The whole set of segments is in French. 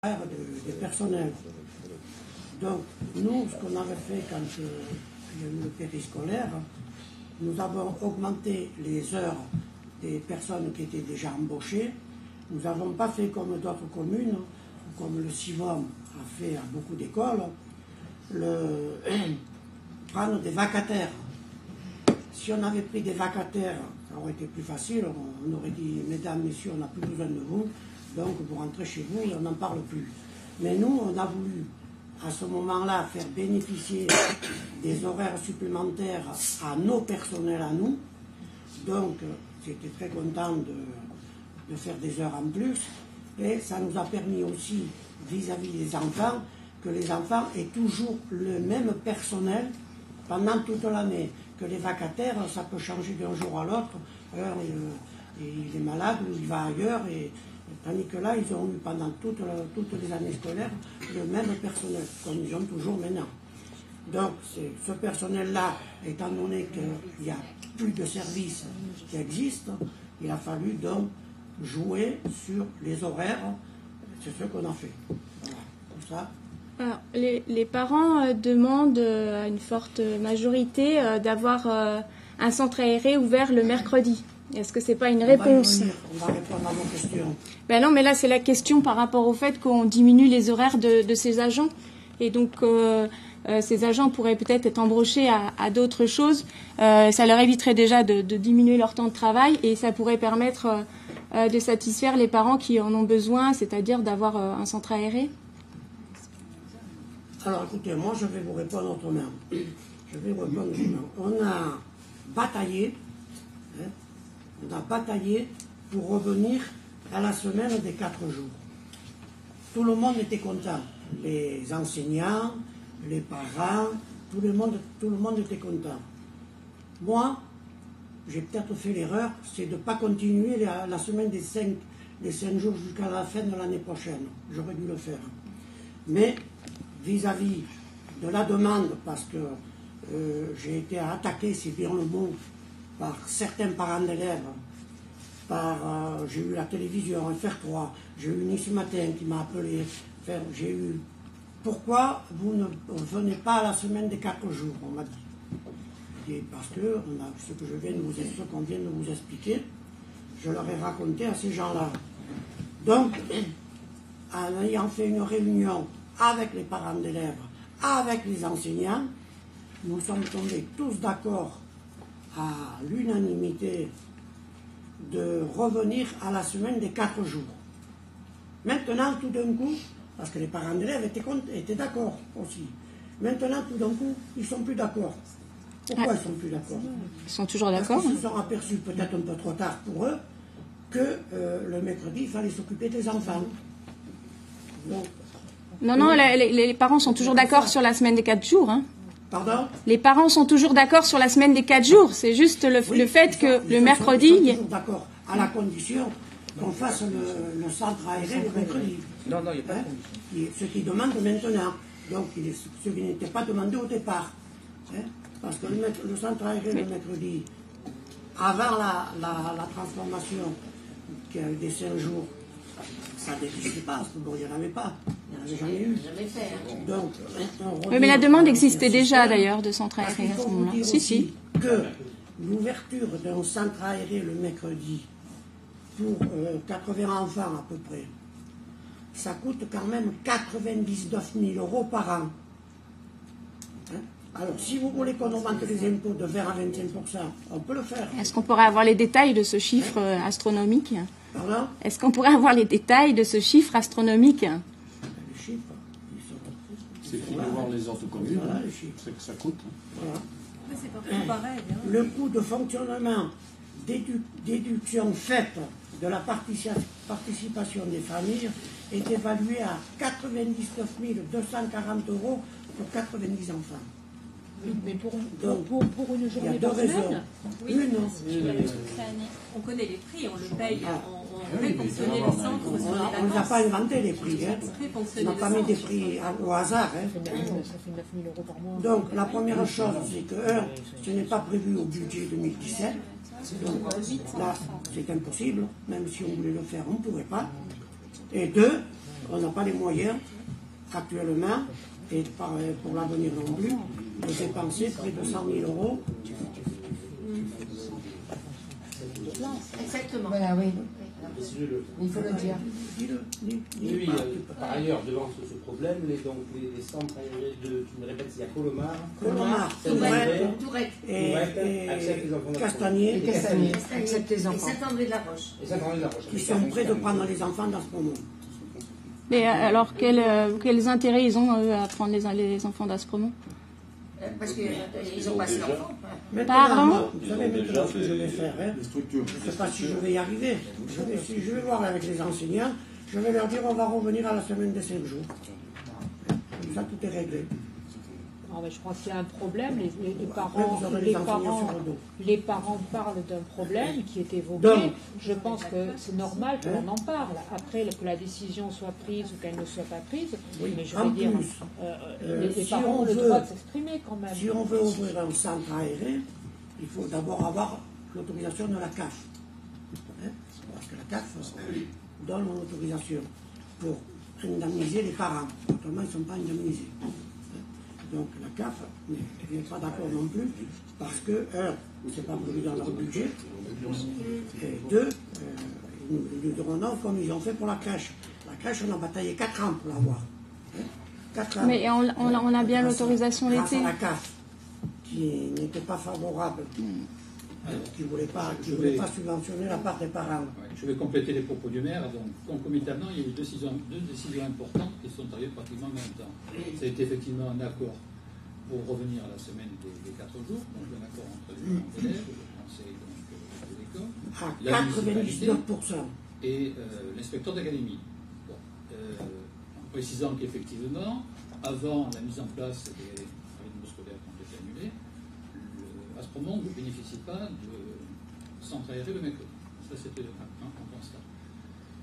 des personnels. Donc, nous, ce qu'on avait fait quand il y a eu le périscolaire, nous avons augmenté les heures des personnes qui étaient déjà embauchées. Nous n'avons pas fait comme d'autres communes, comme le CIVOM a fait à beaucoup d'écoles, prendre des vacataires. Si on avait pris des vacataires, ça aurait été plus facile. On aurait dit, mesdames, messieurs, on n'a plus besoin de vous, donc vous rentrez chez vous et on n'en parle plus. Mais nous, on a voulu, à ce moment-là, faire bénéficier des horaires supplémentaires à nos personnels à nous. Donc, j'étais très content de faire des heures en plus. Et ça nous a permis aussi, vis-à-vis des enfants, que les enfants aient toujours le même personnel pendant toute l'année. Que les vacataires, ça peut changer d'un jour à l'autre. Il est malade ou il va ailleurs. Tandis que là, ils ont eu pendant toutes les années scolaires le même personnel, comme ils ont toujours maintenant. Donc, ce personnel-là, étant donné qu'il n'y a plus de services qui existent, il a fallu donc jouer sur les horaires. C'est ce qu'on a fait. Voilà, tout ça. Alors, les parents demandent à une forte majorité d'avoir un centre aéré ouvert le mercredi. Est-ce que c'est pas une réponse? On va répondre à vos questions. Ben non, mais là c'est la question par rapport au fait qu'on diminue les horaires de ces agents. Et donc ces agents pourraient peut-être être embauchés à d'autres choses. Ça leur éviterait déjà de diminuer leur temps de travail et ça pourrait permettre de satisfaire les parents qui en ont besoin, c'est-à-dire d'avoir un centre aéré. Alors écoutez, moi je vais vous répondre autrement. On a bataillé, pour revenir à la semaine des 4 jours. Tout le monde était content. Les enseignants, les parents, tout le monde était content. Moi, j'ai peut-être fait l'erreur, c'est de ne pas continuer la semaine des 5 jours jusqu'à la fin de l'année prochaine. J'aurais dû le faire. Mais vis-à-vis de la demande, parce que j'ai été attaqué, c'est bien le mot, par certains parents d'élèves, j'ai eu la télévision, FR3, j'ai eu Nice Matin qui m'a appelé, j'ai eu « Pourquoi vous ne venez pas à la semaine des 4 jours ?» on m'a dit. Et parce que ce qu'on vient de vous expliquer, je leur ai raconté à ces gens-là. Donc, en ayant fait une réunion avec les parents d'élèves, avec les enseignants, nous sommes tombés tous d'accord à l'unanimité de revenir à la semaine des 4 jours. Maintenant, tout d'un coup, parce que les parents d'élèves étaient d'accord aussi, maintenant, tout d'un coup, ils ne sont plus d'accord. Pourquoi ils ne sont plus d'accord? Ils sont toujours d'accord. Parce qu'ils se sont aperçus, peut-être un peu trop tard pour eux, que le mercredi, il fallait s'occuper des enfants. Donc, non, les parents sont toujours d'accord sur la semaine des 4 jours. Hein. Pardon? Les parents sont toujours d'accord sur la semaine des 4 jours. C'est juste le fait que le mercredi... Ils sont toujours d'accord, à la condition qu'on fasse le centre aéré le mercredi. Non, il n'y a pas de condition. Ce qu'ils demandent maintenant. Donc, ce qui n'était pas demandé au départ. Parce que le centre aéré le mercredi, avant la transformation qui a eu des 5 jours, ça n'existait pas, parce que bon, il n'y en avait pas. Il n'y en avait jamais eu. Donc, oui, mais la demande existait déjà d'ailleurs de centre aéré à ce moment-là. Si. Que l'ouverture d'un centre aéré le mercredi pour 80 enfants à peu près, ça coûte quand même 99 000 € par an. Alors, si vous voulez qu'on augmente les impôts de 20 à 25%, on peut le faire. Est-ce qu'on pourrait avoir les détails de ce chiffre astronomique? Pardon? Est-ce qu'on pourrait avoir les détails de ce chiffre astronomique? Les chiffres, ils sont... C'est qu'il faut voir les autres communes, voilà, les chiffres. c'est que ça coûte. Voilà. Mais c'est pas pareil. Hein. Le coût de fonctionnement, déduction faite de la participation des familles est évalué à 99 240 € pour 90 enfants. Oui, mais pour une Il y a journée 2 par raisons. semaine. Oui. On connaît les prix, on le paye, on fait oui, fonctionner les mais centres sur les On ne les a vacances. pas inventé les prix. On n'a pas mis des prix au hasard. Ça fait 9 000 € par mois. Donc la première chose, c'est que ce n'est pas prévu au budget 2017. Donc là, c'est impossible. Même si on voulait le faire, on ne pourrait pas. Et 2, on n'a pas les moyens actuellement, et pour l'avenir non plus, de dépenser près de 100 000 euros. Exactement. Voilà, oui. Il faut le dire. Oui, par ailleurs, devant ce problème, les centres aérés de, tu me répètes, il y a Colomar, Tourette et Castagnier. Accepte les enfants. Et Saint-André-de-la-Roche. Qui sont prêts de prendre les enfants dans ce moment. Mais alors, quels intérêts ils ont à prendre les enfants d'Aspremont? Parce qu'ils ont passé l'enfant. Pardon? Vous savez maintenant ce que je vais faire. Hein? Je ne sais pas si je vais y arriver. Je vais voir avec les enseignants. Je vais leur dire on va revenir à la semaine des 5 jours. Comme ça, tout est réglé. Non, mais je crois qu'il y a un problème. Les parents parlent d'un problème qui est évoqué. Donc, je pense que c'est normal que l'on en parle. Après, que la décision soit prise ou qu'elle ne soit pas prise, oui, mais je veux dire, les si parents ont le droit de s'exprimer quand même. Si on veut ouvrir un centre aéré, il faut d'abord avoir l'autorisation de la CAF. Hein? Parce que la CAF donne l'autorisation pour indemniser les parents. Autrement, ils ne sont pas indemnisés. Donc la CAF n'est pas d'accord non plus, parce que, un, ce n'est pas prévu dans leur budget, et deux, ils nous diront non comme ils ont fait pour la crèche. La crèche, on a bataillé 4 ans pour l'avoir. 4 ans. Mais on a bien l'autorisation l'été. Grâce à la CAF, qui n'était pas favorable, qui ne voulait pas subventionner la part des parents. Ouais, je vais compléter les propos du maire. Donc, concomitamment, il y a eu deux décisions importantes qui sont arrivées pratiquement en même temps. Ça a été effectivement un accord pour revenir à la semaine des 4 jours, donc un accord entre les parents d'élèves, le conseil de l'école, à 99%. Et l'inspecteur d'académie. Bon, en précisant qu'effectivement, avant la mise en place des rythmes scolaires qui ont été annulés, Aspremont ne bénéficie pas de centre aéré le mercredi. Ça, c'était un constat.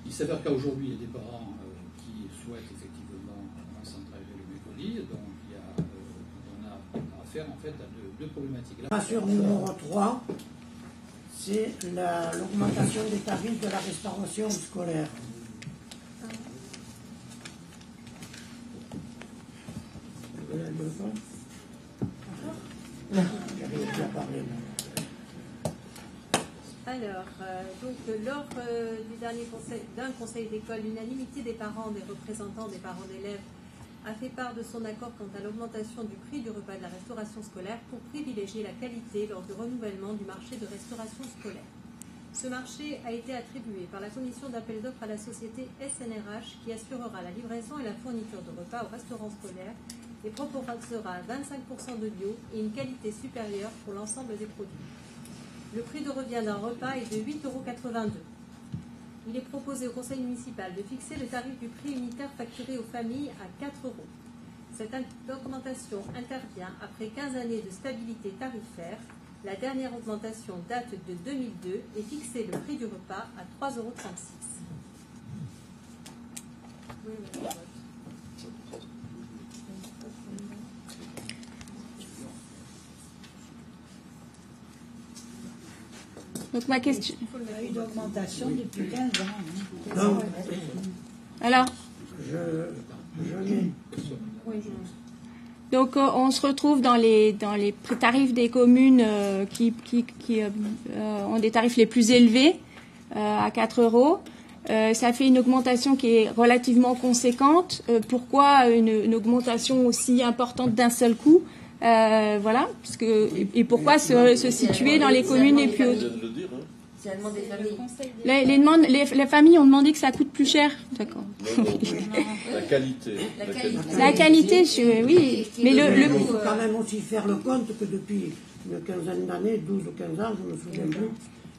Il s'avère qu'aujourd'hui, il y a des parents qui souhaitent effectivement un centre aéré le mercredi, donc on a affaire en fait à deux problématiques. La mesure numéro 3, c'est l'augmentation des tarifs de la restauration scolaire. Alors, donc, lors d'un conseil d'école, l'unanimité des parents, des représentants des parents d'élèves a fait part de son accord quant à l'augmentation du prix du repas de la restauration scolaire pour privilégier la qualité lors du renouvellement du marché de restauration scolaire. Ce marché a été attribué par la commission d'appel d'offres à la société SNRH qui assurera la livraison et la fourniture de repas au restaurant scolaire et proposera 25% de bio et une qualité supérieure pour l'ensemble des produits. Le prix de revient d'un repas est de 8,82 €. Il est proposé au conseil municipal de fixer le tarif du prix unitaire facturé aux familles à 4 €. Cette augmentation intervient après 15 années de stabilité tarifaire. La dernière augmentation date de 2002 et fixait le prix du repas à 3,36 €. Donc ma question. Il y a eu d'augmentation depuis 15 ans. Donc, Alors, donc on se retrouve dans les tarifs des communes qui ont des tarifs les plus élevés à 4 €. Ça fait une augmentation qui est relativement conséquente. Pourquoi une augmentation aussi importante d'un seul coup? Voilà, parce que, et pourquoi se situer dans les communes les plus hautes? C'est la demande des familles. Les familles ont demandé que ça coûte plus cher. D'accord. La qualité. La qualité, oui. Mais il faut quand même aussi faire le compte que depuis une quinzaine d'années, 12 ou 15 ans, je ne me souviens plus,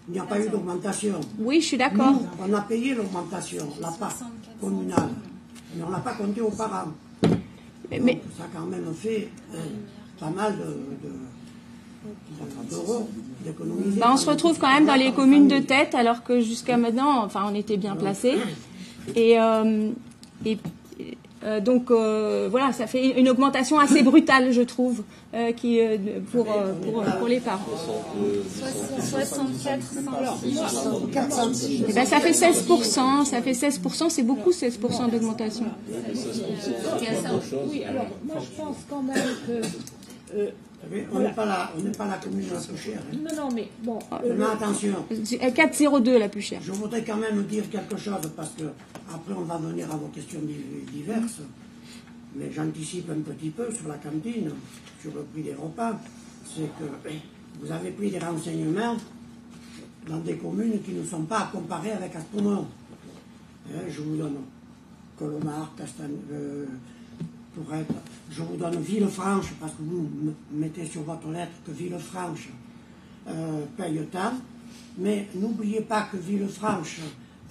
il n'y a pas eu d'augmentation. Oui, je suis d'accord. On a payé l'augmentation, la part communale, mais on n'a pas compté aux parents. Mais ça a quand même fait pas mal d'euros d'économiser. On se retrouve quand même dans les communes de tête, alors que jusqu'à maintenant, enfin, on était bien placés. Et Donc voilà, ça fait une augmentation assez brutale, je trouve, pour les parents. 406. Eh ben, ça fait 16%, c'est beaucoup 16% d'augmentation. Oui, alors moi je pense quand même que... On n'est pas la commune la plus chère. Hein. Non, mais bon... Mais attention. 4,02 la plus chère. Je voudrais quand même dire quelque chose, parce que après on va venir à vos questions diverses, mais j'anticipe un petit peu sur la cantine, sur le prix des repas. C'est que vous avez pris des renseignements dans des communes qui ne sont pas à comparer avec Aspremont. Je vous donne Colomar, Tourette. Je vous donne Villefranche, parce que vous mettez sur votre lettre que Villefranche paye tant. Mais n'oubliez pas que Villefranche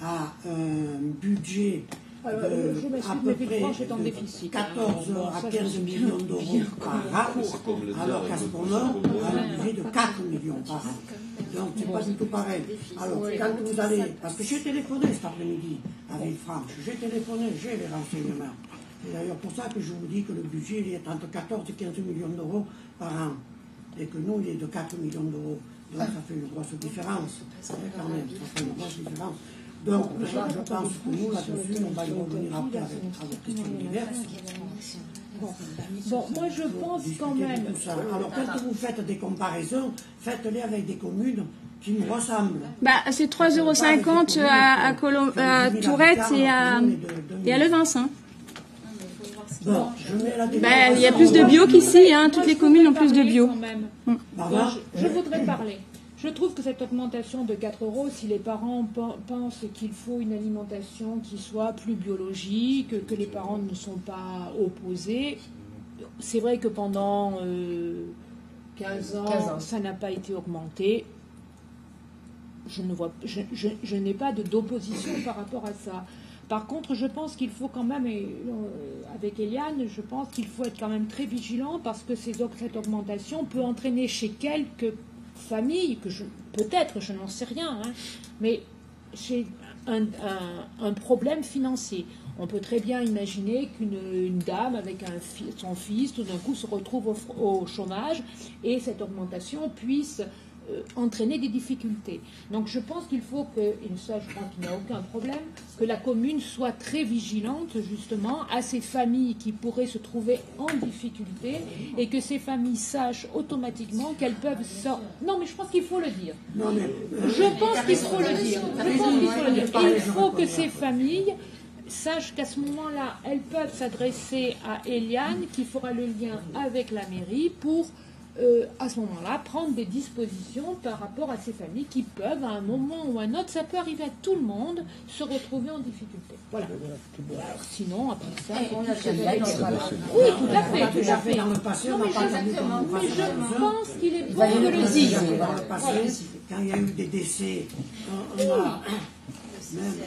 a un budget à peu près de 14 à 15 millions d'euros par an, alors qu'Aspremont a un budget de 4 millions par an. Donc c'est pas du tout pareil. Alors quand vous allez, parce que j'ai téléphoné cet après-midi à Villefranche, j'ai les renseignements. C'est d'ailleurs pour ça que je vous dis que le budget il est entre 14 et 15 millions d'euros par an. Et que nous, il est de 4 millions d'euros. Donc ça fait une grosse différence. Quand même, ça fait une grosse différence. Donc je pense que nous, là-dessus, on va y revenir après avec des questions diverses. Bon, moi je pense quand même... Alors quand vous faites des comparaisons, faites-les avec des communes qui nous ressemblent. C'est 3,50 € à Tourette et à Levens. Hein. Bon, je mets la il y a plus de bio qu'ici, hein. Toutes les communes ont plus de bio. Je voudrais parler. Je trouve que cette augmentation de 4 €, si les parents pensent qu'il faut une alimentation qui soit plus biologique, que les parents ne sont pas opposés, c'est vrai que pendant 15 ans, ça n'a pas été augmenté. Je n'ai pas d'opposition par rapport à ça. Par contre, je pense qu'il faut quand même, avec Eliane, je pense qu'il faut être quand même très vigilant parce que cette augmentation peut entraîner chez quelques familles, peut-être, je n'en sais rien, hein, mais chez un problème financier. On peut très bien imaginer qu'une dame avec son fils, tout d'un coup, se retrouve au chômage et cette augmentation puisse entraîner des difficultés. Donc je pense qu'il faut et ça je pense qu'il n'y a aucun problème, que la commune soit très vigilante justement à ces familles qui pourraient se trouver en difficulté et que ces familles sachent automatiquement qu'elles peuvent sortir. Non mais je pense qu'il faut le dire. Je pense qu'il faut le dire. Il faut que ces familles sachent qu'à ce moment-là, elles peuvent s'adresser à Eliane qui fera le lien avec la mairie pour à ce moment-là, prendre des dispositions par rapport à ces familles qui peuvent, à un moment ou à un autre, ça peut arriver à tout le monde, se retrouver en difficulté. Voilà. Sinon, après ça... On a jamais oui, tout à fait. Dans le passé, mais je pense qu'il est bon de le dire. Dans le passé, quand il y a eu des décès, on a même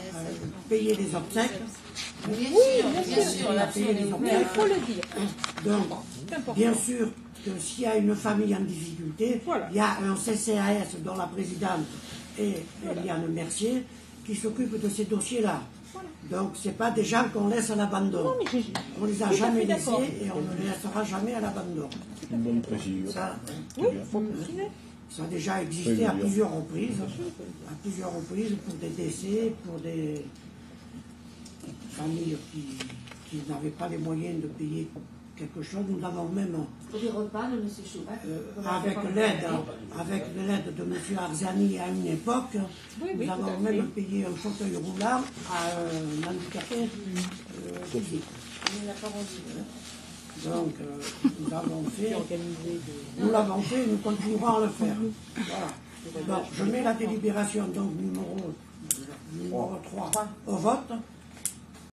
payé les obsèques. Oui, bien sûr. Mais il faut le dire. Donc, bien sûr, que s'il y a une famille en difficulté, il y a un CCAS dont la présidente est Eliane Mercier qui s'occupe de ces dossiers-là. Donc ce n'est pas des gens qu'on laisse à l'abandon. On ne les a jamais laissés et on ne les laissera jamais à l'abandon. C'est une bonne précision. Ça a déjà existé à plusieurs reprises. À plusieurs reprises pour des décès, pour des familles qui n'avaient pas les moyens de payer quelque chose. Nous avons même, les repas de M. Choubat, avec l'aide de M. Arzani à une époque, nous avons même payé un fauteuil roulant à un handicapé physique. Donc, nous l'avons fait et nous continuerons à le faire. Voilà. Donc, je mets la délibération, donc numéro 3 au vote.